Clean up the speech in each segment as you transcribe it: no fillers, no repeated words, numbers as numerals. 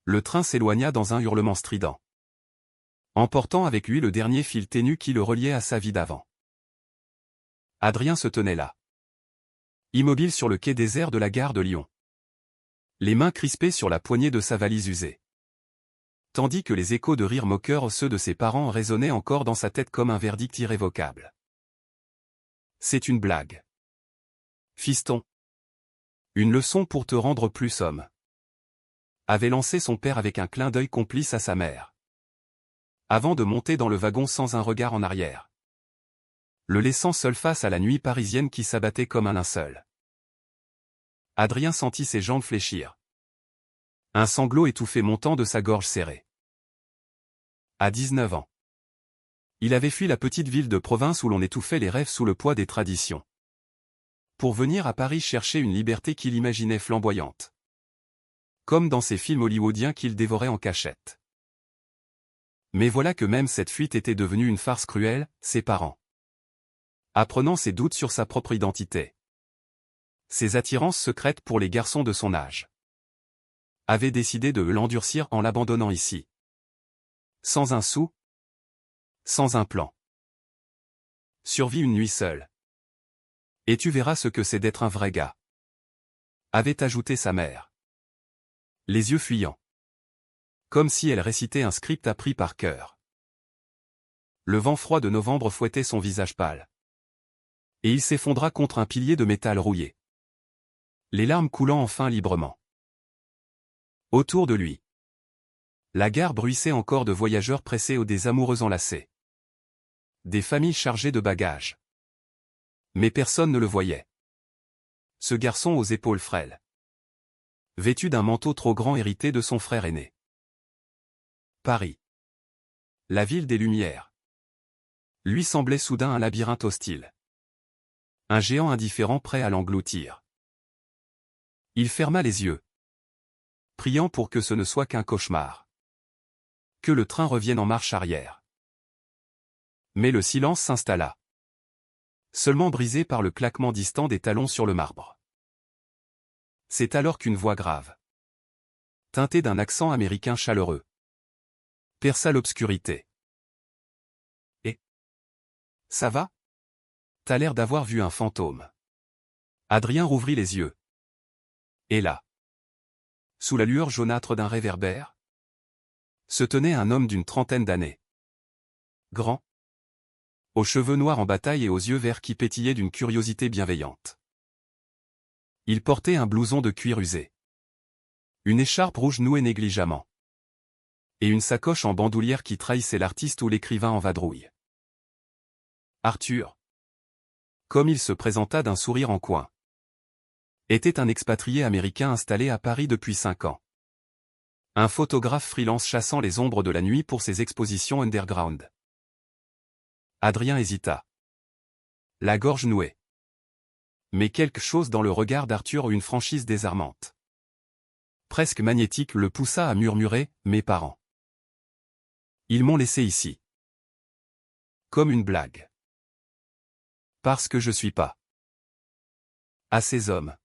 Le train s'éloigna dans un hurlement strident, emportant avec lui le dernier fil ténu qui le reliait à sa vie d'avant. Adrien se tenait là, immobile sur le quai désert de la gare de Lyon, les mains crispées sur la poignée de sa valise usée. Tandis que les échos de rire moqueurs, ceux de ses parents, résonnaient encore dans sa tête comme un verdict irrévocable. C'est une blague. Fiston. Une leçon pour te rendre plus homme, avait lancé son père avec un clin d'œil complice à sa mère, avant de monter dans le wagon sans un regard en arrière, le laissant seul face à la nuit parisienne qui s'abattait comme un linceul. Adrien sentit ses jambes fléchir, un sanglot étouffé montant de sa gorge serrée. À 19 ans, il avait fui la petite ville de province où l'on étouffait les rêves sous le poids des traditions, pour venir à Paris chercher une liberté qu'il imaginait flamboyante, comme dans ces films hollywoodiens qu'il dévorait en cachette. Mais voilà que même cette fuite était devenue une farce cruelle, ses parents, apprenant ses doutes sur sa propre identité, ses attirances secrètes pour les garçons de son âge, avaient décidé de l'endurcir en l'abandonnant ici. Sans un sou, sans un plan. Survis une nuit seule, et tu verras ce que c'est d'être un vrai gars, avait ajouté sa mère, les yeux fuyants, comme si elle récitait un script appris par cœur. Le vent froid de novembre fouettait son visage pâle, et il s'effondra contre un pilier de métal rouillé, les larmes coulant enfin librement. Autour de lui, la gare bruissait encore de voyageurs pressés ou des amoureux enlacés, des familles chargées de bagages. Mais personne ne le voyait. Ce garçon aux épaules frêles, vêtu d'un manteau trop grand hérité de son frère aîné. Paris, la ville des Lumières, lui semblait soudain un labyrinthe hostile, un géant indifférent prêt à l'engloutir. Il ferma les yeux, priant pour que ce ne soit qu'un cauchemar, que le train revienne en marche arrière. Mais le silence s'installa, seulement brisé par le claquement distant des talons sur le marbre. C'est alors qu'une voix grave, teintée d'un accent américain chaleureux, perça l'obscurité. « Et ça va? T'as l'air d'avoir vu un fantôme. » Adrien rouvrit les yeux. Et là, sous la lueur jaunâtre d'un réverbère, se tenait un homme d'une trentaine d'années. Grand, aux cheveux noirs en bataille et aux yeux verts qui pétillaient d'une curiosité bienveillante. Il portait un blouson de cuir usé, une écharpe rouge nouée négligemment, et une sacoche en bandoulière qui trahissait l'artiste ou l'écrivain en vadrouille. Arthur, comme il se présenta d'un sourire en coin, était un expatrié américain installé à Paris depuis 5 ans. Un photographe freelance chassant les ombres de la nuit pour ses expositions underground. Adrien hésita, la gorge nouée. Mais quelque chose dans le regard d'Arthur, une franchise désarmante, presque magnétique, le poussa à murmurer « Mes parents. Ils m'ont laissé ici. Comme une blague. Parce que je suis pas. À ces hommes.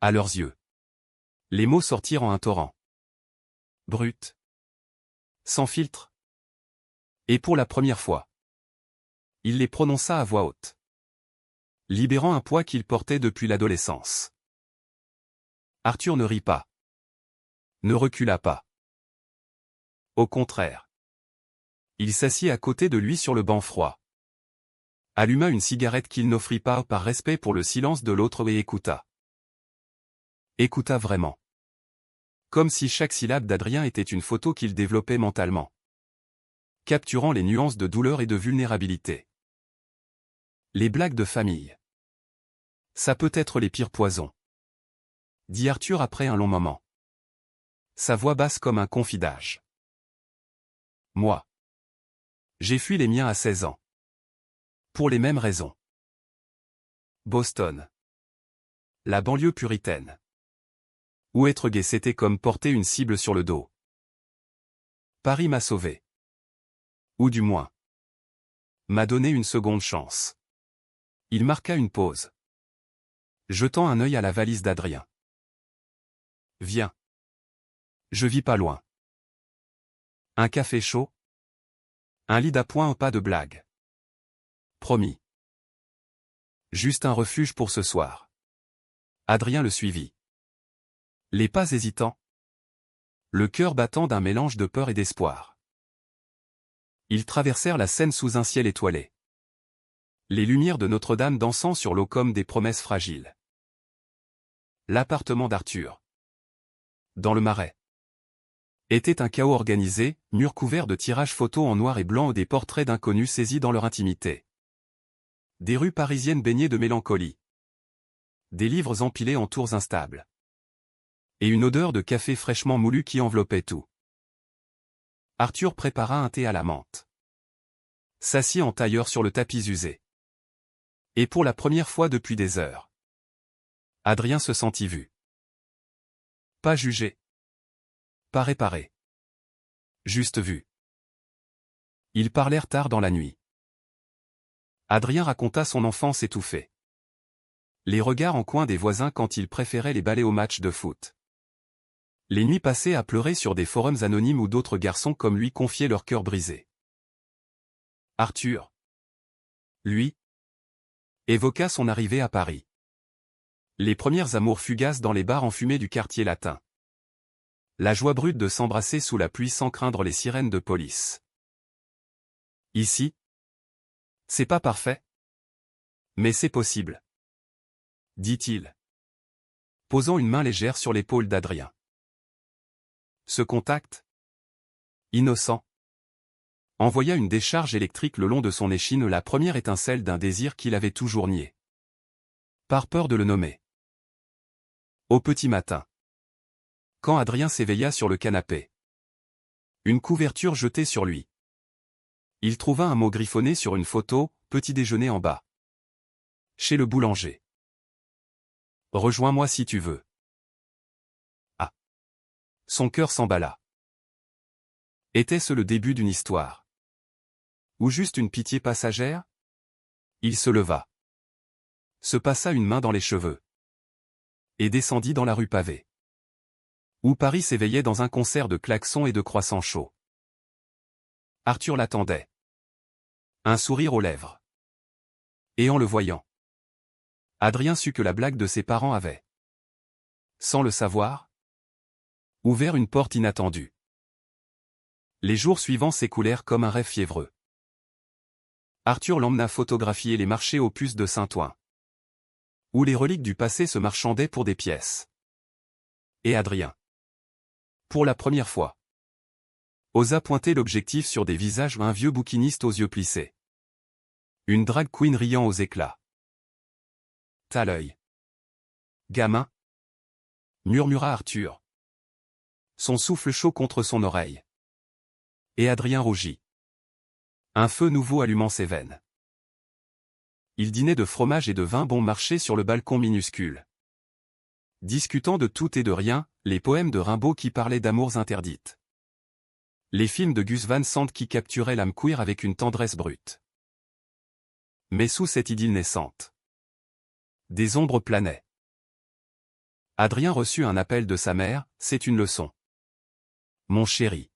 À leurs yeux. » Les mots sortirent en un torrent. Brut. Sans filtre. Et pour la première fois, il les prononça à voix haute, libérant un poids qu'il portait depuis l'adolescence. Arthur ne rit pas. Ne recula pas. Au contraire. Il s'assit à côté de lui sur le banc froid, alluma une cigarette qu'il n'offrit pas par respect pour le silence de l'autre et écouta. Écouta vraiment. Comme si chaque syllabe d'Adrien était une photo qu'il développait mentalement, capturant les nuances de douleur et de vulnérabilité. Les blagues de famille. Ça peut être les pires poisons, dit Arthur après un long moment, sa voix basse comme un confidage. Moi, j'ai fui les miens à 16 ans. Pour les mêmes raisons. Boston. La banlieue puritaine. Où être gay c'était comme porter une cible sur le dos. Paris m'a sauvé. Ou du moins, m'a donné une seconde chance. Il marqua une pause, jetant un œil à la valise d'Adrien. Viens. Je vis pas loin. Un café chaud? Un lit d'appoint, pas de blague. Promis. Juste un refuge pour ce soir. Adrien le suivit. Les pas hésitants. Le cœur battant d'un mélange de peur et d'espoir. Ils traversèrent la Seine sous un ciel étoilé. Les lumières de Notre-Dame dansant sur l'eau comme des promesses fragiles. L'appartement d'Arthur. Dans le Marais. Était un chaos organisé, murs couverts de tirages photos en noir et blanc ou des portraits d'inconnus saisis dans leur intimité. Des rues parisiennes baignées de mélancolie. Des livres empilés en tours instables. Et une odeur de café fraîchement moulu qui enveloppait tout. Arthur prépara un thé à la menthe. S'assit en tailleur sur le tapis usé. Et pour la première fois depuis des heures. Adrien se sentit vu. Pas jugé. Pas réparé. Juste vu. Ils parlèrent tard dans la nuit. Adrien raconta son enfance étouffée. Les regards en coin des voisins quand il préférait les balais au match de foot. Les nuits passées à pleurer sur des forums anonymes où d'autres garçons comme lui confiaient leur cœur brisé. Arthur, lui, évoqua son arrivée à Paris. Les premières amours fugaces dans les bars enfumés du quartier latin. La joie brute de s'embrasser sous la pluie sans craindre les sirènes de police. Ici, c'est pas parfait. Mais c'est possible. Dit-il. Posant une main légère sur l'épaule d'Adrien. Ce contact, innocent, envoya une décharge électrique le long de son échine, la première étincelle d'un désir qu'il avait toujours nié. Par peur de le nommer. Au petit matin. Quand Adrien s'éveilla sur le canapé. Une couverture jetée sur lui. Il trouva un mot griffonné sur une photo, petit déjeuner en bas. Chez le boulanger. Rejoins-moi si tu veux. Ah. Son cœur s'emballa. Était-ce le début d'une histoire? Ou juste une pitié passagère? Il se leva. Se passa une main dans les cheveux. Et descendit dans la rue pavée. Où Paris s'éveillait dans un concert de klaxons et de croissants chauds. Arthur l'attendait. Un sourire aux lèvres. Et en le voyant, Adrien sut que la blague de ses parents avait, sans le savoir, ouvert une porte inattendue. Les jours suivants s'écoulèrent comme un rêve fiévreux. Arthur l'emmena photographier les marchés aux puces de Saint-Ouen, où les reliques du passé se marchandaient pour des pièces. Et Adrien, pour la première fois, osa pointer l'objectif sur des visages ou un vieux bouquiniste aux yeux plissés. Une drag queen riant aux éclats. T'as l'œil. Gamin, murmura Arthur. Son souffle chaud contre son oreille. Et Adrien rougit. Un feu nouveau allumant ses veines. Il dînait de fromage et de vin bon marché sur le balcon minuscule. Discutant de tout et de rien, les poèmes de Rimbaud qui parlaient d'amours interdites. Les films de Gus Van Sant qui capturaient l'âme queer avec une tendresse brute. Mais sous cette idylle naissante, des ombres planaient. Adrien reçut un appel de sa mère, c'est une leçon. Mon chéri.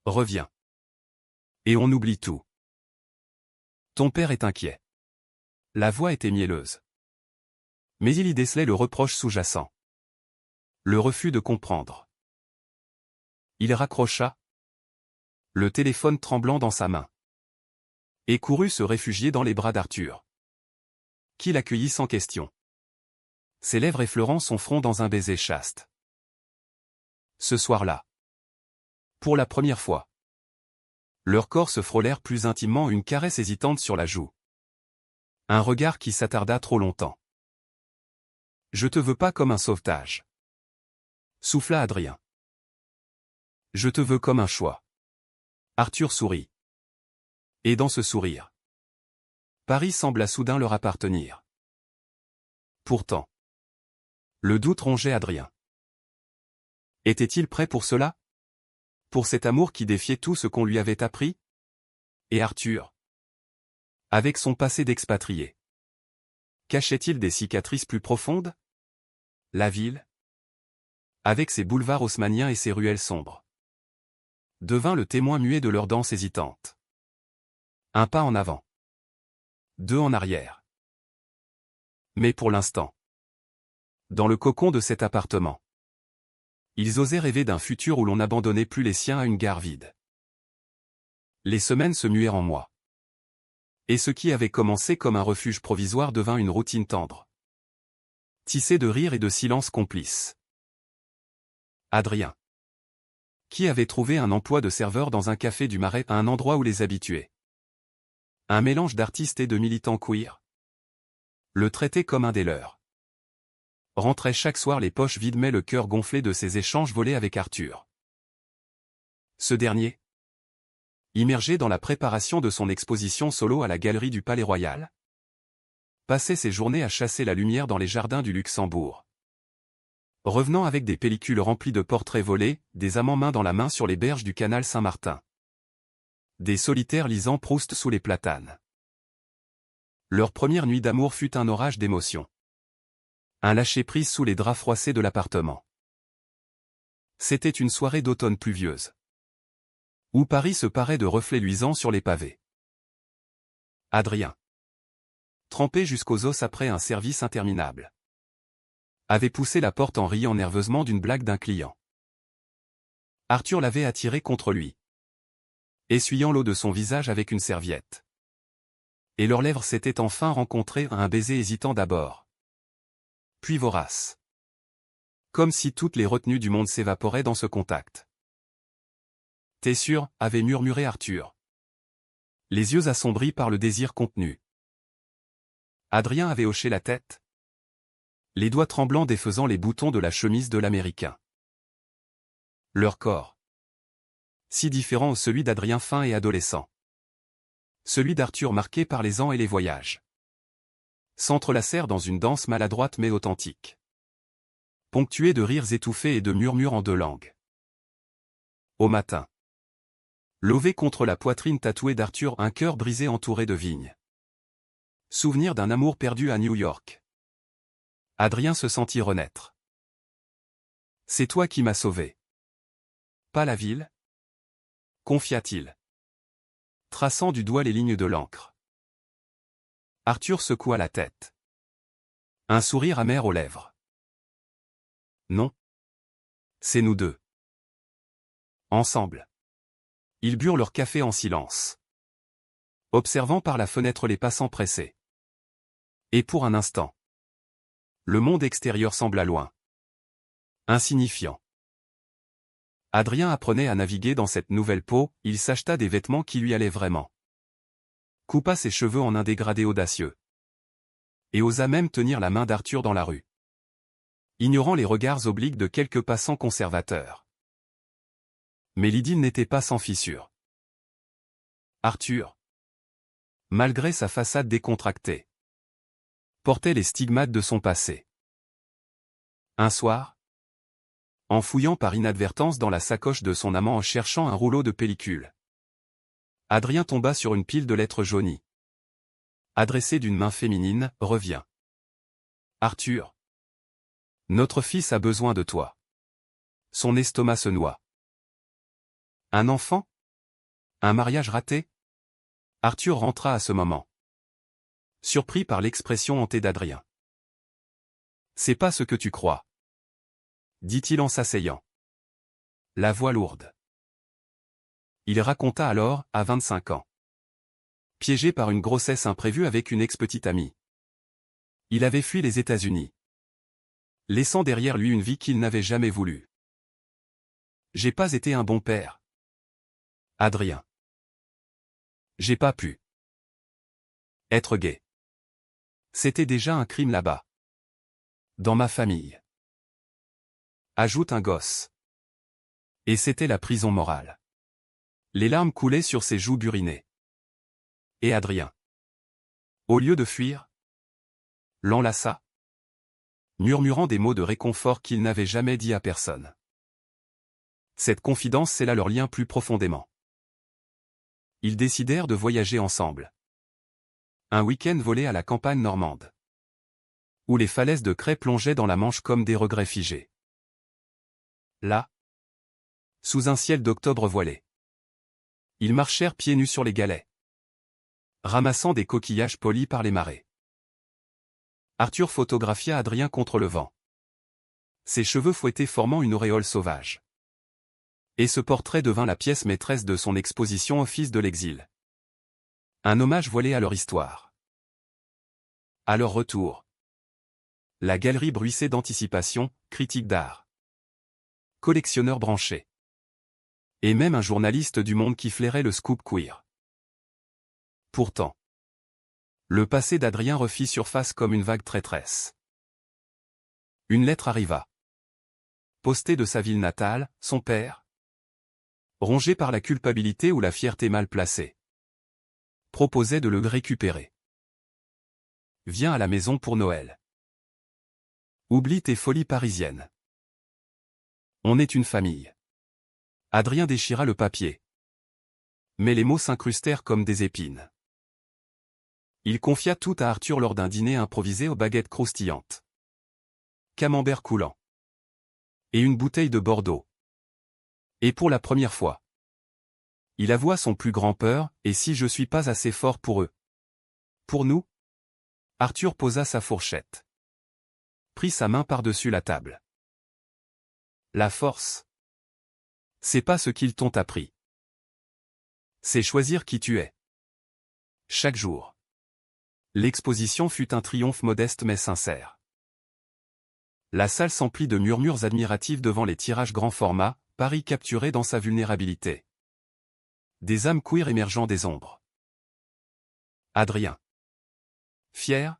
Reviens. Et on oublie tout. Ton père est inquiet. La voix était mielleuse. Mais il y décelait le reproche sous-jacent. Le refus de comprendre. Il raccrocha. Le téléphone tremblant dans sa main. Et courut se réfugier dans les bras d'Arthur. Qui l'accueillit sans question. Ses lèvres effleurant son front dans un baiser chaste. Ce soir-là. Pour la première fois. Leurs corps se frôlèrent plus intimement, une caresse hésitante sur la joue. Un regard qui s'attarda trop longtemps. Je te veux pas comme un sauvetage. Souffla Adrien. Je te veux comme un choix. Arthur sourit. Et dans ce sourire, Paris sembla soudain leur appartenir. Pourtant, le doute rongeait Adrien. Était-il prêt pour cela? Pour cet amour qui défiait tout ce qu'on lui avait appris? Et Arthur, avec son passé d'expatrié, cachait-il des cicatrices plus profondes? La ville, avec ses boulevards haussmanniens et ses ruelles sombres. Devint le témoin muet de leurs danses hésitantes. Un pas en avant. Deux en arrière. Mais pour l'instant. Dans le cocon de cet appartement. Ils osaient rêver d'un futur où l'on n'abandonnait plus les siens à une gare vide. Les semaines se muèrent en mois. Et ce qui avait commencé comme un refuge provisoire devint une routine tendre. Tissée de rires et de silences complices. Adrien. Qui avait trouvé un emploi de serveur dans un café du Marais à un endroit où les habitués. Un mélange d'artistes et de militants queer. Le traitait comme un des leurs. Rentrait chaque soir les poches vides mais le cœur gonflé de ses échanges volés avec Arthur. Ce dernier, immergé dans la préparation de son exposition solo à la Galerie du Palais Royal, passait ses journées à chasser la lumière dans les jardins du Luxembourg. Revenant avec des pellicules remplies de portraits volés, des amants main dans la main sur les berges du canal Saint-Martin. Des solitaires lisant Proust sous les platanes. Leur première nuit d'amour fut un orage d'émotions. Un lâcher-prise sous les draps froissés de l'appartement. C'était une soirée d'automne pluvieuse. Où Paris se parait de reflets luisants sur les pavés. Adrien, trempé jusqu'aux os après un service interminable, avait poussé la porte en riant nerveusement d'une blague d'un client. Arthur l'avait attiré contre lui, essuyant l'eau de son visage avec une serviette. Et leurs lèvres s'étaient enfin rencontrées à un baiser hésitant d'abord. Puis vorace. Comme si toutes les retenues du monde s'évaporaient dans ce contact. « T'es sûr » avait murmuré Arthur. Les yeux assombris par le désir contenu. Adrien avait hoché la tête, les doigts tremblants défaisant les boutons de la chemise de l'Américain. Leur corps. Si différent de celui d'Adrien fin et adolescent. Celui d'Arthur marqué par les ans et les voyages. S'entrelacèrent dans une danse maladroite mais authentique. Ponctuée de rires étouffés et de murmures en deux langues. Au matin. Lové contre la poitrine tatouée d'Arthur, un cœur brisé entouré de vignes. Souvenir d'un amour perdu à New York. Adrien se sentit renaître. C'est toi qui m'as sauvé. Pas la ville? Confia-t-il. Traçant du doigt les lignes de l'encre. Arthur secoua la tête. Un sourire amer aux lèvres. Non. C'est nous deux. Ensemble. Ils burent leur café en silence. Observant par la fenêtre les passants pressés. Et pour un instant. Le monde extérieur sembla loin. Insignifiant. Adrien apprenait à naviguer dans cette nouvelle peau, il s'acheta des vêtements qui lui allaient vraiment. Coupa ses cheveux en un dégradé audacieux. Et osa même tenir la main d'Arthur dans la rue. Ignorant les regards obliques de quelques passants conservateurs. Mais l'idylle n'était pas sans fissure. Arthur, malgré sa façade décontractée, portait les stigmates de son passé. Un soir, en fouillant par inadvertance dans la sacoche de son amant en cherchant un rouleau de pellicule, Adrien tomba sur une pile de lettres jaunies. Adressée d'une main féminine, revient. Arthur, notre fils a besoin de toi. Son estomac se noie. Un enfant? Un mariage raté? Arthur rentra à ce moment. Surpris par l'expression hantée d'Adrien. C'est pas ce que tu crois. Dit-il en s'asseyant. La voix lourde. Il raconta alors, à 25 ans. Piégé par une grossesse imprévue avec une ex-petite amie. Il avait fui les États-Unis. Laissant derrière lui une vie qu'il n'avait jamais voulu. J'ai pas été un bon père. Adrien. J'ai pas pu. Être gay. C'était déjà un crime là-bas. Dans ma famille. Ajoute un gosse. Et c'était la prison morale. Les larmes coulaient sur ses joues burinées. Et Adrien, au lieu de fuir, l'enlaça, murmurant des mots de réconfort qu'il n'avait jamais dit à personne. Cette confidence scella leur lien plus profondément. Ils décidèrent de voyager ensemble. Un week-end volé à la campagne normande. Où les falaises de craie plongeaient dans la Manche comme des regrets figés. Là, sous un ciel d'octobre voilé, ils marchèrent pieds nus sur les galets, ramassant des coquillages polis par les marées. Arthur photographia Adrien contre le vent, ses cheveux fouettés formant une auréole sauvage. Et ce portrait devint la pièce maîtresse de son exposition au fils de l'exil. Un hommage voilé à leur histoire. À leur retour, la galerie bruissait d'anticipation, critiques d'art, collectionneurs branchés, et même un journaliste du Monde qui flairait le scoop queer. Pourtant, le passé d'Adrien refit surface comme une vague traîtresse. Une lettre arriva, postée de sa ville natale, son père, rongé par la culpabilité ou la fierté mal placée, proposait de le récupérer. Viens à la maison pour Noël. Oublie tes folies parisiennes. On est une famille. Adrien déchira le papier. Mais les mots s'incrustèrent comme des épines. Il confia tout à Arthur lors d'un dîner improvisé aux baguettes croustillantes, camembert coulant, et une bouteille de Bordeaux. Et pour la première fois, il avoua son plus grand peur, et si je suis pas assez fort pour eux? Pour nous? Arthur posa sa fourchette, prit sa main par-dessus la table. La force, c'est pas ce qu'ils t'ont appris. C'est choisir qui tu es. Chaque jour. L'exposition fut un triomphe modeste mais sincère. La salle s'emplit de murmures admiratifs devant les tirages grand format, Paris capturé dans sa vulnérabilité. Des âmes queer émergeant des ombres. Adrien, fier,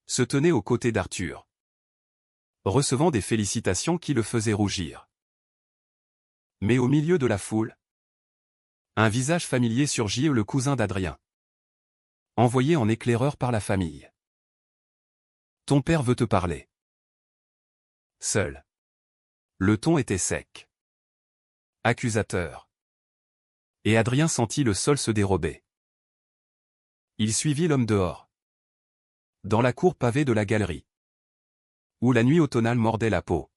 se tenait aux côtés d'Arthur, recevant des félicitations qui le faisaient rougir. Mais au milieu de la foule, un visage familier surgit, le cousin d'Adrien, envoyé en éclaireur par la famille. Ton père veut te parler. Seul. Le ton était sec, accusateur. Et Adrien sentit le sol se dérober. Il suivit l'homme dehors, dans la cour pavée de la galerie, où la nuit automnale mordait la peau.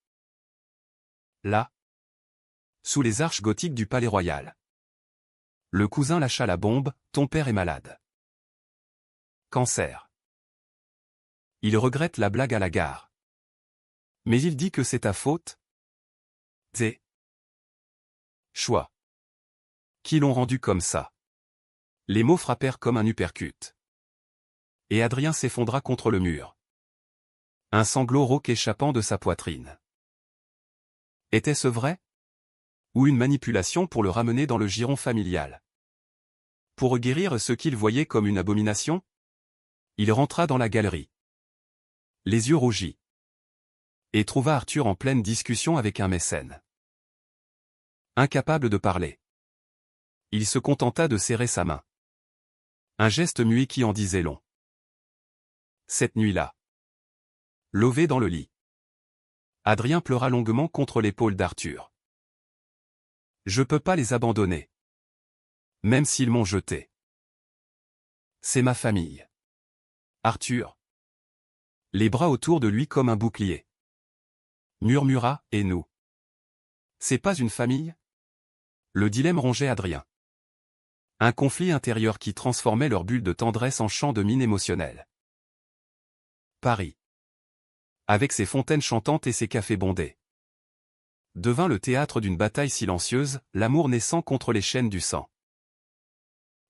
Là, sous les arches gothiques du palais royal, le cousin lâcha la bombe, ton père est malade. Cancer. Il regrette la blague à la gare. Mais il dit que c'est ta faute. Tes choix qui l'ont rendu comme ça. Les mots frappèrent comme un uppercut. Et Adrien s'effondra contre le mur, un sanglot rauque échappant de sa poitrine. Était-ce vrai? Ou une manipulation pour le ramener dans le giron familial? Pour guérir ce qu'il voyait comme une abomination? Il rentra dans la galerie, les yeux rougis, et trouva Arthur en pleine discussion avec un mécène. Incapable de parler, il se contenta de serrer sa main. Un geste muet qui en disait long. Cette nuit-là, lové dans le lit, Adrien pleura longuement contre l'épaule d'Arthur. Je peux pas les abandonner, même s'ils m'ont jeté. C'est ma famille. Arthur, les bras autour de lui comme un bouclier, murmura, et nous? C'est pas une famille? Le dilemme rongeait Adrien. Un conflit intérieur qui transformait leur bulle de tendresse en champ de mine émotionnelle. Paris, avec ses fontaines chantantes et ses cafés bondés, devint le théâtre d'une bataille silencieuse, l'amour naissant contre les chaînes du sang.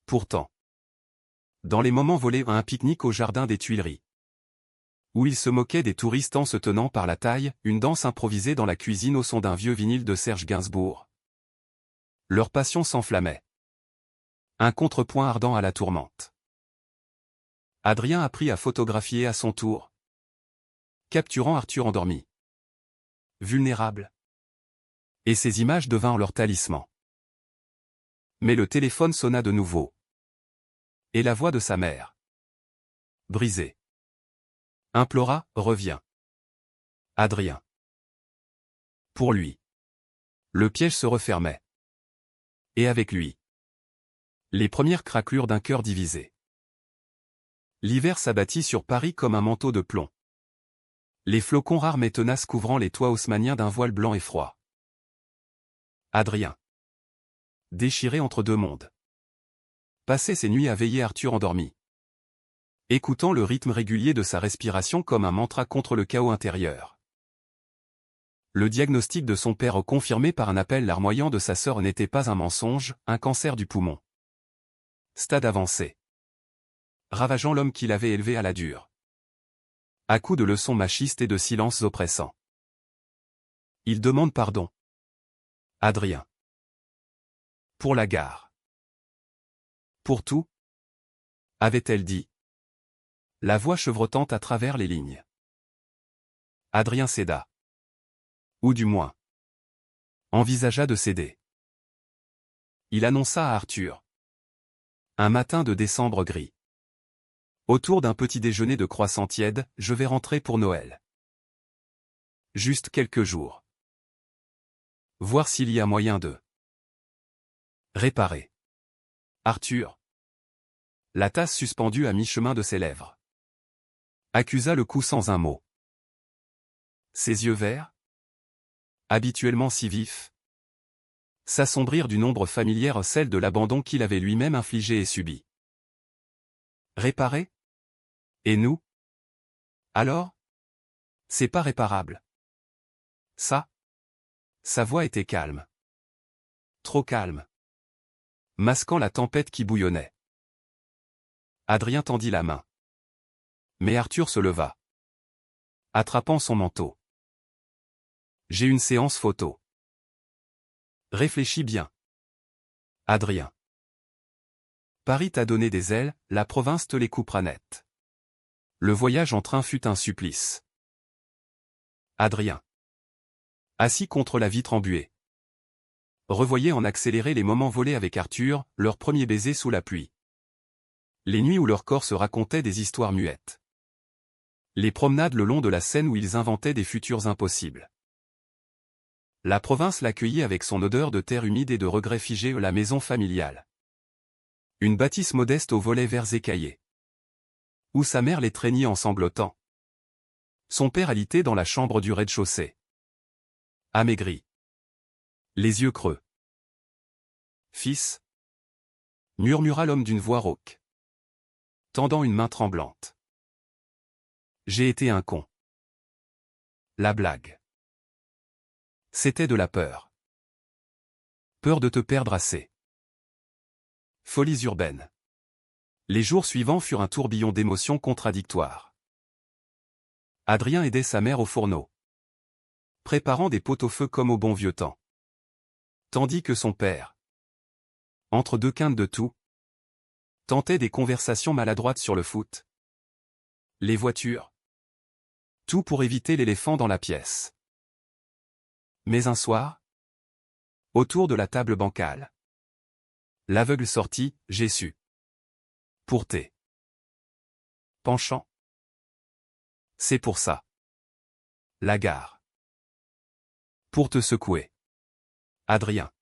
Pourtant, dans les moments volés à un pique-nique au jardin des Tuileries, où il se moquait des touristes en se tenant par la taille, une danse improvisée dans la cuisine au son d'un vieux vinyle de Serge Gainsbourg, leur passion s'enflammait. Un contrepoint ardent à la tourmente. Adrien apprit à photographier à son tour, capturant Arthur endormi, vulnérable. Et ces images devinrent leur talisman. Mais le téléphone sonna de nouveau. Et la voix de sa mère, brisée, implora, reviens. Adrien. Pour lui, le piège se refermait. Et avec lui, les premières craquelures d'un cœur divisé. L'hiver s'abattit sur Paris comme un manteau de plomb. Les flocons rares mais tenaces couvrant les toits haussmanniens d'un voile blanc et froid. Adrien. Déchiré entre deux mondes. Passait ses nuits à veiller Arthur endormi. Écoutant le rythme régulier de sa respiration comme un mantra contre le chaos intérieur. Le diagnostic de son père confirmé par un appel larmoyant de sa sœur n'était pas un mensonge, un cancer du poumon. Stade avancé. Ravageant l'homme qu'il avait élevé à la dure. À coups de leçons machistes et de silences oppressants. Il demande pardon. Adrien. Pour la gare. Pour tout, avait-elle dit. La voix chevrotante à travers les lignes. Adrien céda. Ou du moins, envisagea de céder. Il annonça à Arthur. Un matin de décembre gris. Autour d'un petit déjeuner de croissant tiède, je vais rentrer pour Noël. Juste quelques jours. Voir s'il y a moyen de réparer. Arthur. La tasse suspendue à mi-chemin de ses lèvres. Accusa le coup sans un mot. Ses yeux verts, habituellement si vifs, s'assombrirent d'une ombre familière, celle de l'abandon qu'il avait lui-même infligé et subi. Réparer? Et nous? Alors? C'est pas réparable. Ça? Sa voix était calme. Trop calme. Masquant la tempête qui bouillonnait. Adrien tendit la main. Mais Arthur se leva. Attrapant son manteau. J'ai une séance photo. Réfléchis bien. Adrien. Paris t'a donné des ailes, la province te les coupera net. Le voyage en train fut un supplice. Adrien. Assis contre la vitre embuée. Revoyait en accéléré les moments volés avec Arthur, leur premier baiser sous la pluie. Les nuits où leurs corps se racontaient des histoires muettes. Les promenades le long de la Seine où ils inventaient des futurs impossibles. La province l'accueillit avec son odeur de terre humide et de regrets figés, la maison familiale. Une bâtisse modeste aux volets verts écaillés. Où sa mère l'étreignit en sanglotant. Son père alitait dans la chambre du rez-de-chaussée. Amaigri. Les yeux creux. Fils, murmura l'homme d'une voix rauque, tendant une main tremblante. J'ai été un con. La blague. C'était de la peur. Peur de te perdre assez. Folies urbaines. Les jours suivants furent un tourbillon d'émotions contradictoires. Adrien aidait sa mère au fourneau, préparant des pot-au-feu comme au bon vieux temps. Tandis que son père, entre deux quintes de tout, tentait des conversations maladroites sur le foot, les voitures. Tout pour éviter l'éléphant dans la pièce. Mais un soir, autour de la table bancale, l'aveugle sortit, j'ai su. Pour tes penchants. C'est pour ça. La gare. Pour te secouer. Adrien.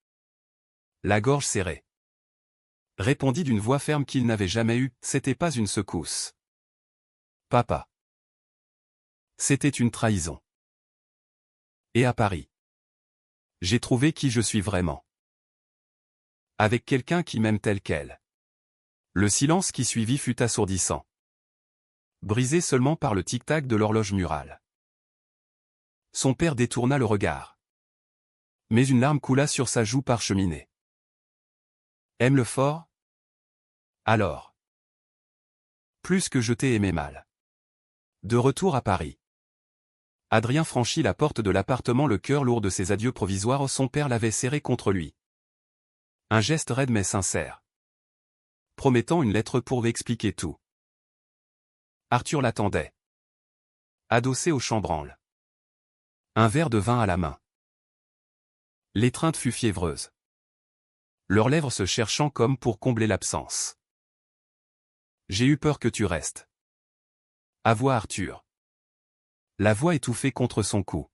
La gorge serrée. Répondit d'une voix ferme qu'il n'avait jamais eue, c'était pas une secousse. Papa. C'était une trahison. Et à Paris. J'ai trouvé qui je suis vraiment. Avec quelqu'un qui m'aime tel quel. Le silence qui suivit fut assourdissant. Brisé seulement par le tic-tac de l'horloge murale. Son père détourna le regard. Mais une larme coula sur sa joue parcheminée. Aime-le fort? Alors. Plus que je t'ai aimé mal. De retour à Paris. Adrien franchit la porte de l'appartement, le cœur lourd de ses adieux provisoires, son père l'avait serré contre lui. Un geste raide mais sincère. Promettant une lettre pour expliquer tout. Arthur l'attendait. Adossé au chambranle. Un verre de vin à la main. L'étreinte fut fiévreuse. Leurs lèvres se cherchant comme pour combler l'absence. J'ai eu peur que tu restes. Avoua Arthur. La voix étouffée contre son cou.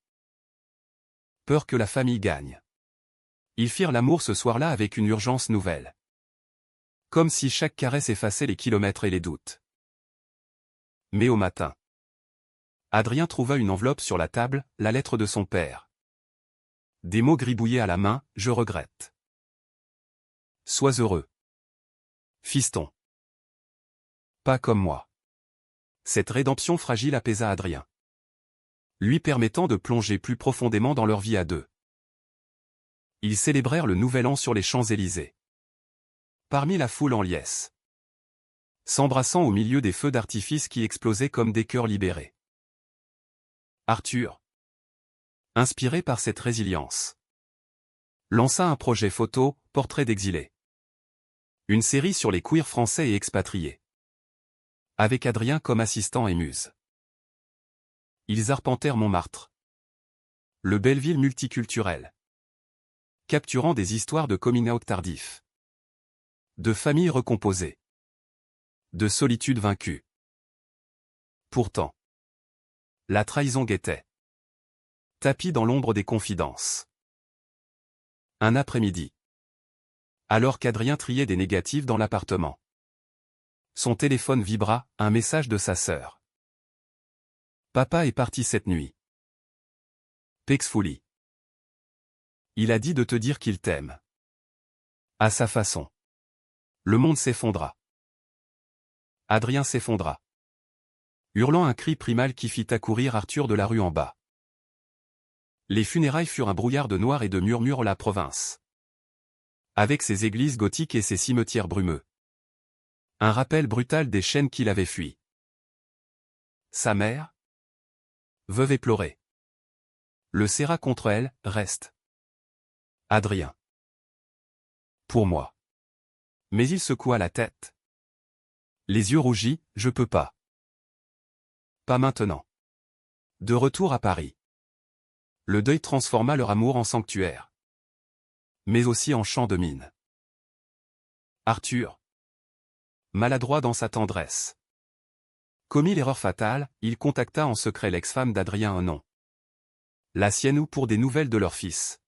Peur que la famille gagne. Ils firent l'amour ce soir-là avec une urgence nouvelle. Comme si chaque caresse effaçait les kilomètres et les doutes. Mais au matin, Adrien trouva une enveloppe sur la table, la lettre de son père. Des mots gribouillés à la main, je regrette. Sois heureux. Fiston. Pas comme moi. Cette rédemption fragile apaisa Adrien, lui permettant de plonger plus profondément dans leur vie à deux. Ils célébrèrent le nouvel an sur les Champs-Élysées. Parmi la foule en liesse. S'embrassant au milieu des feux d'artifice qui explosaient comme des cœurs libérés. Arthur, inspiré par cette résilience, lança un projet photo, Portrait d'exilés. Une série sur les queers français et expatriés. Avec Adrien comme assistant et muse. Ils arpentèrent Montmartre. Le Belleville multiculturel. Capturant des histoires de coming-out tardif. De familles recomposées. De solitude vaincue. Pourtant, la trahison guettait. Tapis dans l'ombre des confidences. Un après-midi. Alors qu'Adrien triait des négatifs dans l'appartement. Son téléphone vibra, un message de sa sœur. Papa est parti cette nuit. Pexfouli. Il a dit de te dire qu'il t'aime. À sa façon. Le monde s'effondra. Adrien s'effondra. Hurlant un cri primal qui fit accourir Arthur de la rue en bas. Les funérailles furent un brouillard de noir et de murmures la province. Avec ses églises gothiques et ses cimetières brumeux. Un rappel brutal des chaînes qu'il avait fuies. Sa mère, veuve éplorée, le serra contre elle, reste. Adrien. Pour moi. Mais il secoua la tête. Les yeux rougis, je peux pas. Pas maintenant. De retour à Paris. Le deuil transforma leur amour en sanctuaire. Mais aussi en champ de mine. Arthur. Maladroit dans sa tendresse. Commis l'erreur fatale, il contacta en secret l'ex-femme d'Adrien un nom. La sienne ou pour des nouvelles de leur fils.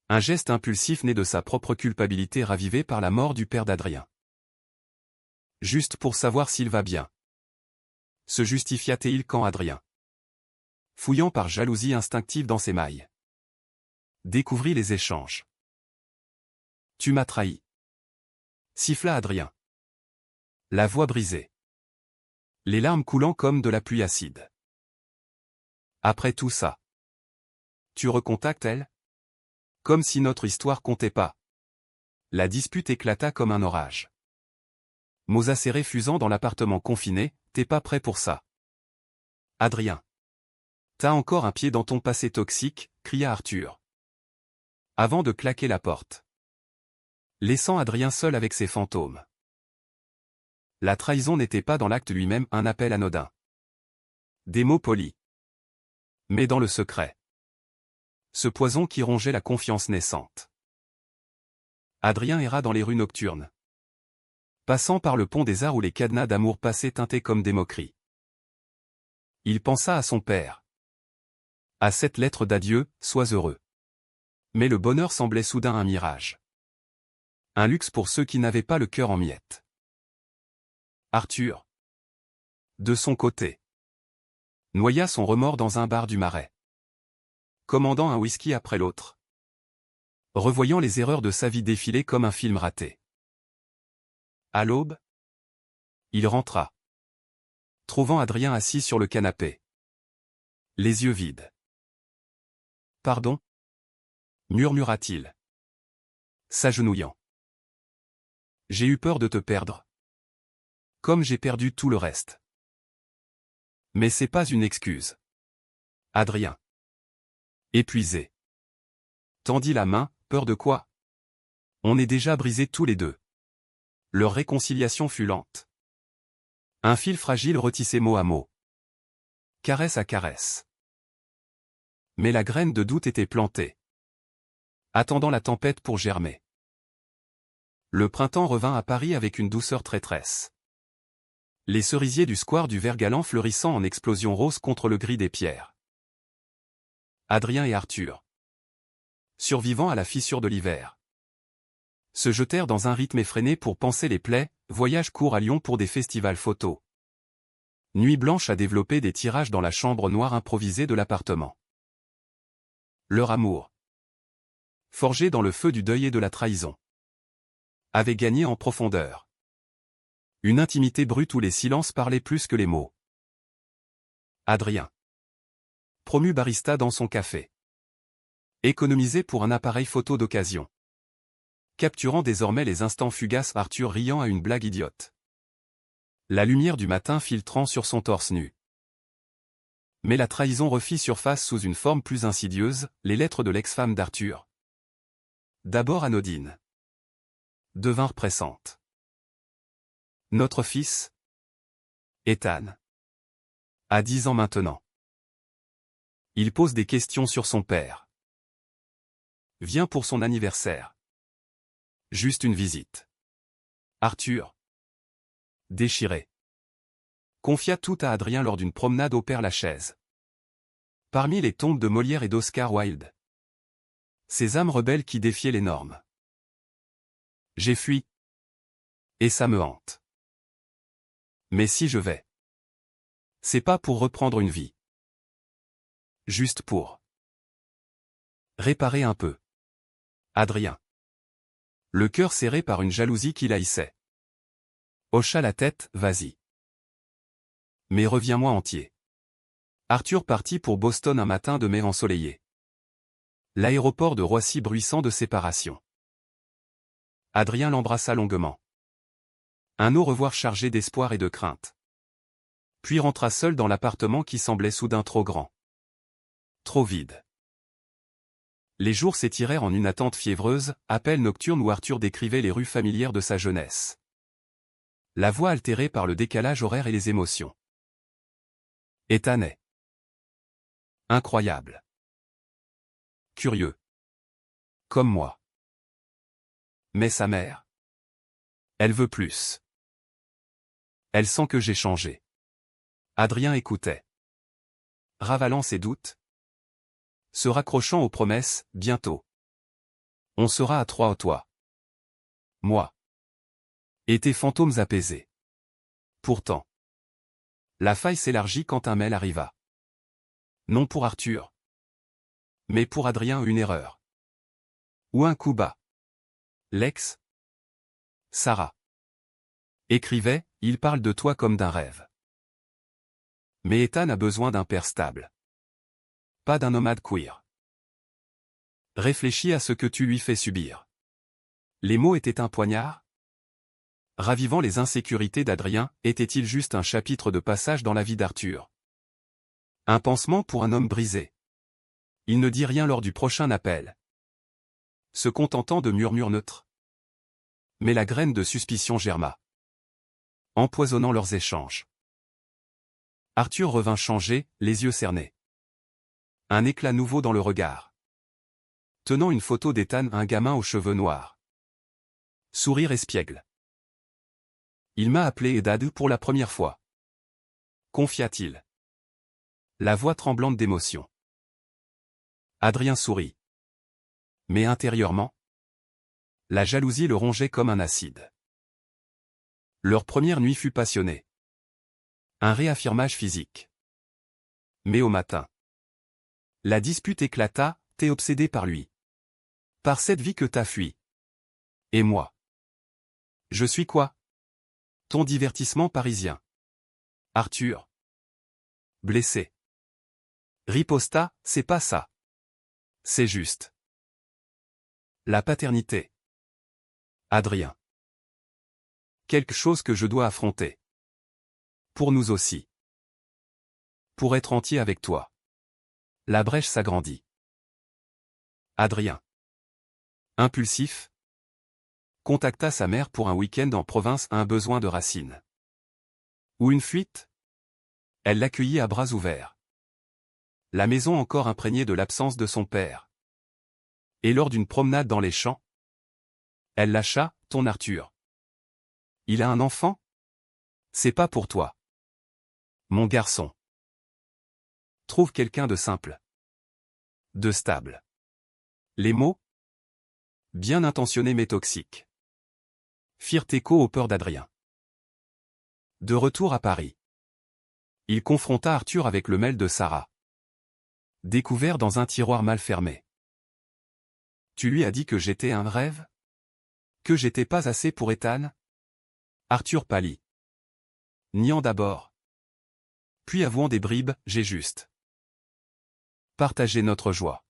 Un geste impulsif né de sa propre culpabilité ravivée par la mort du père d'Adrien. Juste pour savoir s'il va bien. Se justifia-t-il quand Adrien, fouillant par jalousie instinctive dans ses mailles, découvrit les échanges. Tu m'as trahi. Siffla Adrien. La voix brisée. Les larmes coulant comme de la pluie acide. Après tout ça. Tu recontactes elle? Comme si notre histoire comptait pas. La dispute éclata comme un orage. Mots acérés fusant dans l'appartement confiné, t'es pas prêt pour ça. Adrien. T'as encore un pied dans ton passé toxique, cria Arthur. Avant de claquer la porte. Laissant Adrien seul avec ses fantômes. La trahison n'était pas dans l'acte lui-même un appel anodin. Des mots polis. Mais dans le secret. Ce poison qui rongeait la confiance naissante. Adrien erra dans les rues nocturnes. Passant par le pont des Arts où les cadenas d'amour passés teintaient comme des moqueries. Il pensa à son père. À cette lettre d'adieu, sois heureux. Mais le bonheur semblait soudain un mirage. Un luxe pour ceux qui n'avaient pas le cœur en miettes. Arthur. De son côté. Noya son remords dans un bar du Marais. Commandant un whisky après l'autre. Revoyant les erreurs de sa vie défiler comme un film raté. À l'aube, il rentra. Trouvant Adrien assis sur le canapé. Les yeux vides. Pardon? Murmura-t-il. S'agenouillant. J'ai eu peur de te perdre. Comme j'ai perdu tout le reste. Mais c'est pas une excuse. Adrien. Épuisé. Tendit la main, peur de quoi? On est déjà brisés tous les deux. Leur réconciliation fut lente. Un fil fragile retissait mot à mot. Caresse à caresse. Mais la graine de doute était plantée. Attendant la tempête pour germer. Le printemps revint à Paris avec une douceur traîtresse. Les cerisiers du square du Vert-Galant fleurissant en explosion rose contre le gris des pierres. Adrien et Arthur. Survivant à la fissure de l'hiver. Se jetèrent dans un rythme effréné pour panser les plaies, voyage court à Lyon pour des festivals photos. Nuit Blanche a développé des tirages dans la chambre noire improvisée de l'appartement. Leur amour, forgé dans le feu du deuil et de la trahison, avait gagné en profondeur. Une intimité brute où les silences parlaient plus que les mots. Adrien, promu barista dans son café, économisé pour un appareil photo d'occasion, capturant désormais les instants fugaces, Arthur riant à une blague idiote. La lumière du matin filtrant sur son torse nu. Mais la trahison refit surface sous une forme plus insidieuse, les lettres de l'ex-femme d'Arthur. D'abord anodines, devinrent pressantes. Notre fils, Ethan, a 10 ans maintenant. Il pose des questions sur son père. Vient pour son anniversaire. Juste une visite. Arthur, déchiré, confia tout à Adrien lors d'une promenade au Père-Lachaise. Parmi les tombes de Molière et d'Oscar Wilde. Ces âmes rebelles qui défiaient les normes. J'ai fui. Et ça me hante. Mais si je vais, c'est pas pour reprendre une vie. Juste pour réparer un peu. Adrien, le cœur serré par une jalousie qui l'haïssait, hocha la tête, vas-y. Mais reviens-moi entier. Arthur partit pour Boston un matin de mai ensoleillé. L'aéroport de Roissy bruissant de séparation. Adrien l'embrassa longuement. Un au revoir chargé d'espoir et de crainte. Puis rentra seul dans l'appartement qui semblait soudain trop grand. Trop vide. Les jours s'étirèrent en une attente fiévreuse, appel nocturne où Arthur décrivait les rues familières de sa jeunesse. La voix altérée par le décalage horaire et les émotions. Ethan est incroyable. Curieux. Comme moi. Mais sa mère, elle veut plus. Elle sent que j'ai changé. Adrien écoutait. Ravalant ses doutes. Se raccrochant aux promesses, bientôt. On sera à 3 toi. Moi. Et tes fantômes apaisés. Pourtant. La faille s'élargit quand un mail arriva. Non pour Arthur. Mais pour Adrien une erreur. Ou un coup bas. L'ex. Sarah. Écrivait, il parle de toi comme d'un rêve. Mais Ethan a besoin d'un père stable. Pas d'un nomade queer. Réfléchis à ce que tu lui fais subir. Les mots étaient un poignard? Ravivant les insécurités d'Adrien, était-il juste un chapitre de passage dans la vie d'Arthur? Un pansement pour un homme brisé. Il ne dit rien lors du prochain appel. Se contentant de murmures neutres. Mais la graine de suspicion germa. Empoisonnant leurs échanges. Arthur revint changé, les yeux cernés. Un éclat nouveau dans le regard. Tenant une photo d'Ethan, un gamin aux cheveux noirs. Sourire espiègle. Il m'a appelé Edad pour la première fois. Confia-t-il. La voix tremblante d'émotion. Adrien sourit. Mais intérieurement, la jalousie le rongeait comme un acide. Leur première nuit fut passionnée. Un réaffirmage physique. Mais au matin, la dispute éclata, t'es obsédé par lui. Par cette vie que t'as fui. Et moi. Je suis quoi? Ton divertissement parisien. Arthur. Blessé. Riposta, c'est pas ça. C'est juste. La paternité. Adrien. Quelque chose que je dois affronter. Pour nous aussi. Pour être entier avec toi. La brèche s'agrandit. Adrien. Impulsif. Contacta sa mère pour un week-end en province, un besoin de racines. Ou une fuite? Elle l'accueillit à bras ouverts. La maison encore imprégnée de l'absence de son père. Et lors d'une promenade dans les champs, elle lâcha, ton Arthur. Il a un enfant? C'est pas pour toi. Mon garçon. Trouve quelqu'un de simple. De stable. Les mots? Bien intentionnés mais toxiques. Firent écho aux peurs d'Adrien. De retour à Paris. Il confronta Arthur avec le mail de Sarah. Découvert dans un tiroir mal fermé. Tu lui as dit que j'étais un rêve? Que j'étais pas assez pour Ethan? Arthur pâlit. Niant d'abord. Puis avouant des bribes, j'ai juste partagé notre joie.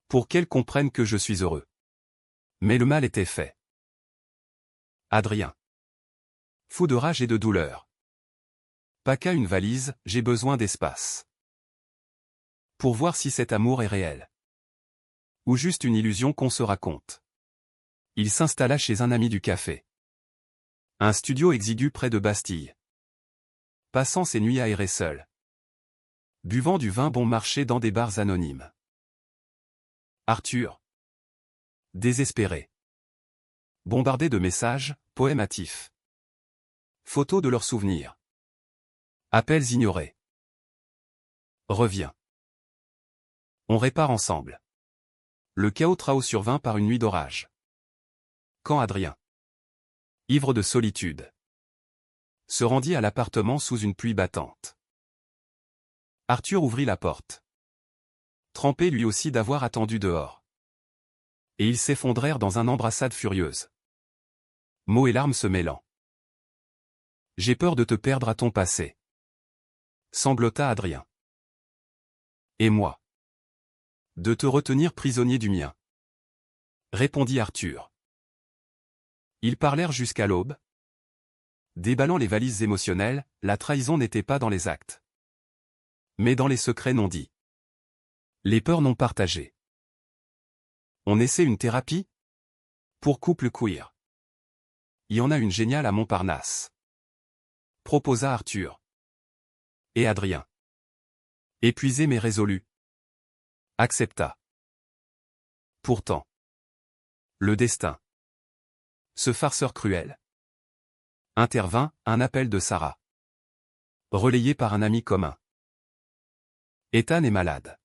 Pour qu'elle comprenne que je suis heureux. Mais le mal était fait. Adrien. Fou de rage et de douleur. Pas qu'à une valise, j'ai besoin d'espace. Pour voir si cet amour est réel. Ou juste une illusion qu'on se raconte. Il s'installa chez un ami du café. Un studio exigu près de Bastille. Passant ses nuits aérées seul. Buvant du vin bon marché dans des bars anonymes. Arthur. Désespéré. Bombardé de messages, poèmes hâtifs. Photos de leurs souvenirs. Appels ignorés. Reviens. On répare ensemble. Le chaos trao survint par une nuit d'orage. Quand Adrien, ivre de solitude, se rendit à l'appartement sous une pluie battante. Arthur ouvrit la porte. Trempé lui aussi d'avoir attendu dehors. Et ils s'effondrèrent dans une embrassade furieuse. Mots et larmes se mêlant. J'ai peur de te perdre à ton passé. Sanglota Adrien. Et moi. De te retenir prisonnier du mien. Répondit Arthur. Ils parlèrent jusqu'à l'aube. Déballant les valises émotionnelles, la trahison n'était pas dans les actes. Mais dans les secrets non dits. Les peurs non partagées. On essaie une thérapie? Pour couple queer. Il y en a une géniale à Montparnasse. Proposa Arthur. Et Adrien. Épuisé mais résolu. Accepta. Pourtant. Le destin. Ce farceur cruel. Intervint, un appel de Sarah. Relayé par un ami commun. Ethan est malade.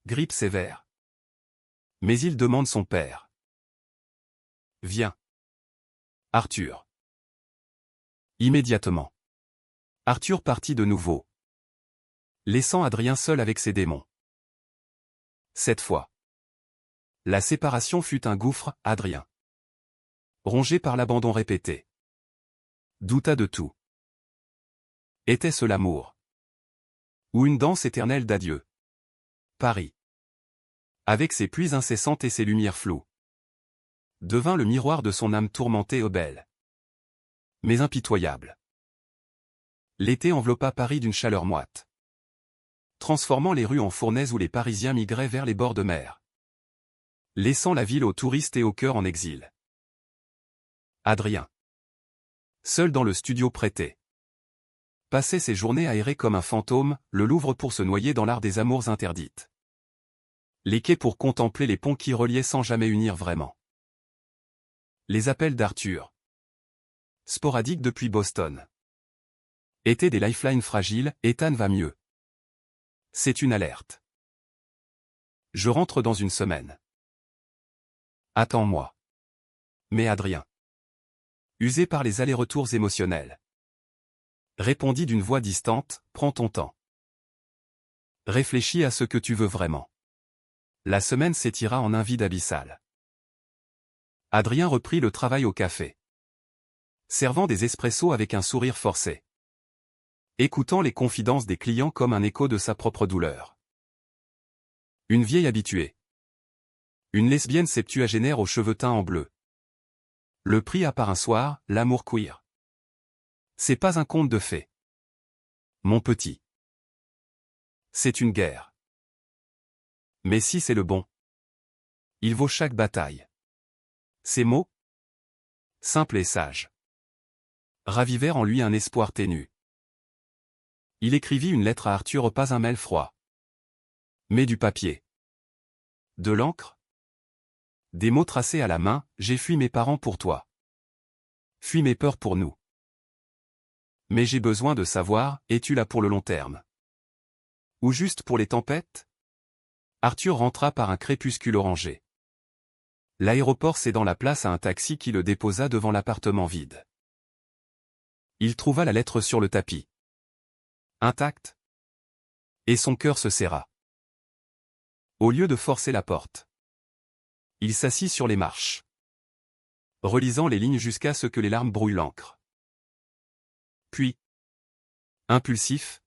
Grippe sévère. Mais il demande son père. Viens. Arthur. Immédiatement. Arthur partit de nouveau. Laissant Adrien seul avec ses démons. Cette fois. La séparation fut un gouffre, Adrien. Rongé par l'abandon répété. Douta de tout. Était-ce l'amour? Ou une danse éternelle d'adieu? Paris. Avec ses pluies incessantes et ses lumières floues. Devint le miroir de son âme tourmentée et belle. Mais impitoyable. L'été enveloppa Paris d'une chaleur moite. Transformant les rues en fournaises où les Parisiens migraient vers les bords de mer. Laissant la ville aux touristes et aux cœurs en exil. Adrien. Seul dans le studio prêté. Passait ses journées aérées comme un fantôme, le Louvre pour se noyer dans l'art des amours interdites. Les quais pour contempler les ponts qui reliaient sans jamais unir vraiment. Les appels d'Arthur. Sporadiques depuis Boston. Étaient des lifelines fragiles, Ethan va mieux. C'est une alerte. Je rentre dans une semaine. Attends-moi. Mais Adrien. Usé par les allers-retours émotionnels. Répondit d'une voix distante, prends ton temps. Réfléchis à ce que tu veux vraiment. La semaine s'étira en un vide abyssal. Adrien reprit le travail au café. Servant des espressos avec un sourire forcé. Écoutant les confidences des clients comme un écho de sa propre douleur. Une vieille habituée. Une lesbienne septuagénaire aux cheveux teints en bleu. Le prix à part un soir, l'amour queer. C'est pas un conte de fées. Mon petit. C'est une guerre. Mais si c'est le bon. Il vaut chaque bataille. Ces mots, simples et sages, ravivèrent en lui un espoir ténu. Il écrivit une lettre à Arthur, pas un mail froid. Mais du papier. De l'encre. Des mots tracés à la main, j'ai fui mes parents pour toi. Fui mes peurs pour nous. Mais j'ai besoin de savoir, es-tu là pour le long terme? Ou juste pour les tempêtes? Arthur rentra par un crépuscule orangé. L'aéroport cédant la place à un taxi qui le déposa devant l'appartement vide. Il trouva la lettre sur le tapis. Intacte. Et son cœur se serra. Au lieu de forcer la porte, il s'assit sur les marches, relisant les lignes jusqu'à ce que les larmes brouillent l'encre. Puis, impulsif,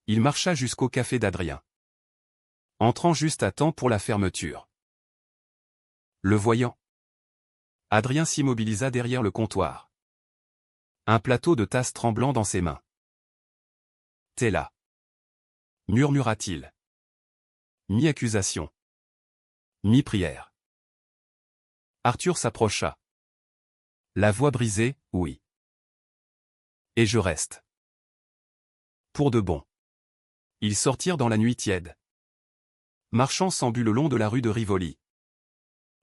il marcha jusqu'au café d'Adrien, entrant juste à temps pour la fermeture. Le voyant, Adrien s'immobilisa derrière le comptoir, un plateau de tasses tremblant dans ses mains. « T'es là » murmura-t-il. Mi-accusation, mi-prière. Arthur s'approcha. La voix brisée, oui. Et je reste. Pour de bon. Ils sortirent dans la nuit tiède, marchant sans but le long de la rue de Rivoli,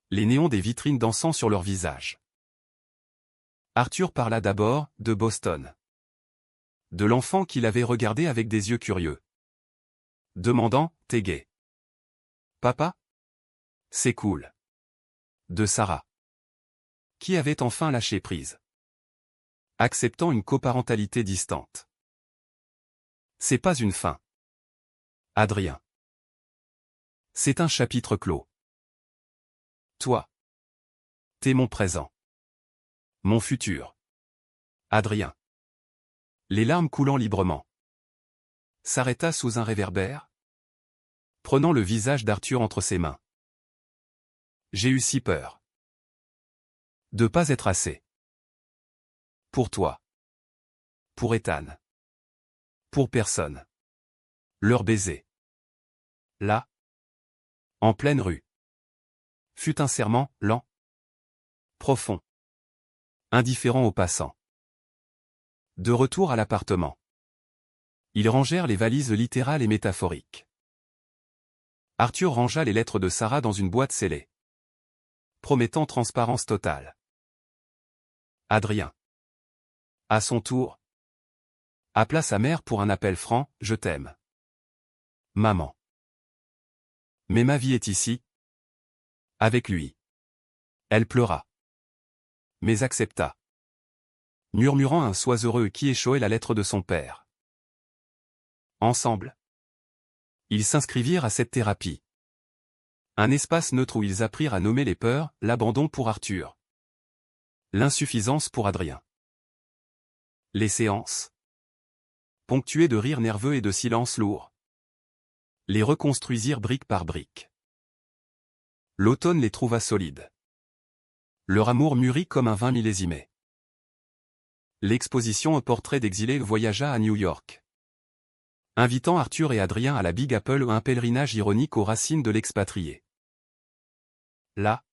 les néons des vitrines dansant sur leurs visages. Arthur parla d'abord de Boston, de l'enfant qu'il avait regardé avec des yeux curieux, demandant « T'es gay ? Papa ? C'est cool. » De Sarah, qui avait enfin lâché prise, acceptant une coparentalité distante. C'est pas une fin, Adrien. C'est un chapitre clos. Toi, t'es mon présent. Mon futur. Adrien. Les larmes coulant librement. S'arrêta sous un réverbère, prenant le visage d'Arthur entre ses mains. J'ai eu si peur. De pas être assez. Pour toi. Pour Ethan. Pour personne. Leur baiser. Là. En pleine rue. Fut un serment, lent. Profond. Indifférent aux passants. De retour à l'appartement. Ils rangèrent les valises littérales et métaphoriques. Arthur rangea les lettres de Sarah dans une boîte scellée, promettant transparence totale. Adrien, à son tour, appela sa mère pour un appel franc, « Je t'aime. Maman. Mais ma vie est ici. » Avec lui. Elle pleura. Mais accepta, murmurant un sois heureux qui échoait la lettre de son père. Ensemble, ils s'inscrivirent à cette thérapie. Un espace neutre où ils apprirent à nommer les peurs, l'abandon pour Arthur, l'insuffisance pour Adrien. Les séances, ponctuées de rires nerveux et de silences lourds, les reconstruisirent brique par brique. L'automne les trouva solides. Leur amour mûrit comme un vin millésimé. L'exposition au portrait d'exilé voyagea à New York, invitant Arthur et Adrien à la Big Apple, un pèlerinage ironique aux racines de l'expatrié. Là,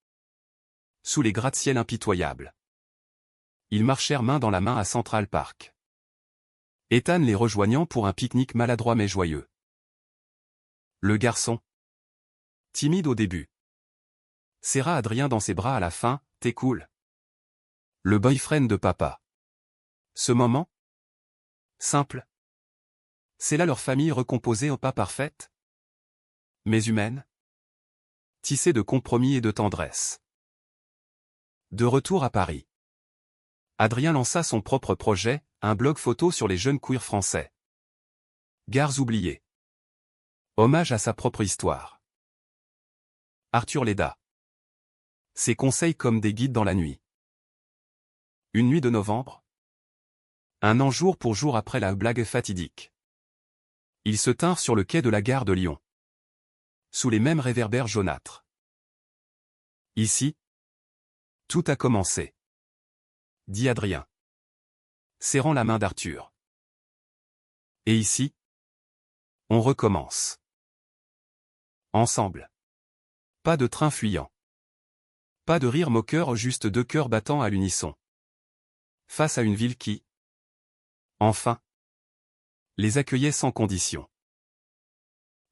sous les gratte-ciel impitoyables, ils marchèrent main dans la main à Central Park, Ethan les rejoignant pour un pique-nique maladroit mais joyeux. Le garçon, timide au début, serra Adrien dans ses bras à la fin, « T'es cool. » Le boyfriend de papa. Ce moment, simple, c'est là leur famille recomposée au pas parfaite, mais humaine, tissée de compromis et de tendresse. De retour à Paris, Adrien lança son propre projet, un blog photo sur les jeunes queers français. Gares oubliées. Hommage à sa propre histoire. Arthur l'aida. Ses conseils comme des guides dans la nuit. Une nuit de novembre. Un an jour pour jour après la blague fatidique. Ils se tinrent sur le quai de la gare de Lyon, sous les mêmes réverbères jaunâtres. Ici, tout a commencé, dit Adrien, serrant la main d'Arthur. Et ici, on recommence. Ensemble. Pas de train fuyant. Pas de rire moqueur, juste deux cœurs battant à l'unisson. Face à une ville qui, enfin, les accueillait sans condition.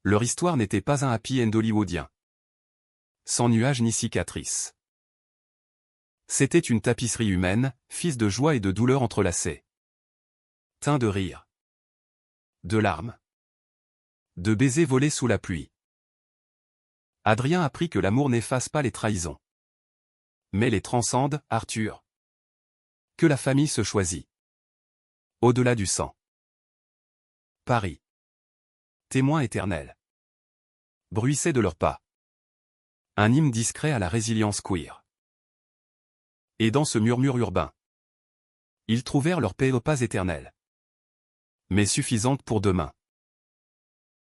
Leur histoire n'était pas un happy end hollywoodien, sans nuages ni cicatrices. C'était une tapisserie humaine, fils de joie et de douleur entrelacées. Teint de rire. De larmes. De baisers volés sous la pluie. Adrien apprit que l'amour n'efface pas les trahisons, mais les transcende, Arthur. Que la famille se choisit. Au-delà du sang. Paris. Témoin éternel. Bruissait de leurs pas. Un hymne discret à la résilience queer. Et dans ce murmure urbain, ils trouvèrent leur paix aux pas éternels. Mais suffisante pour demain.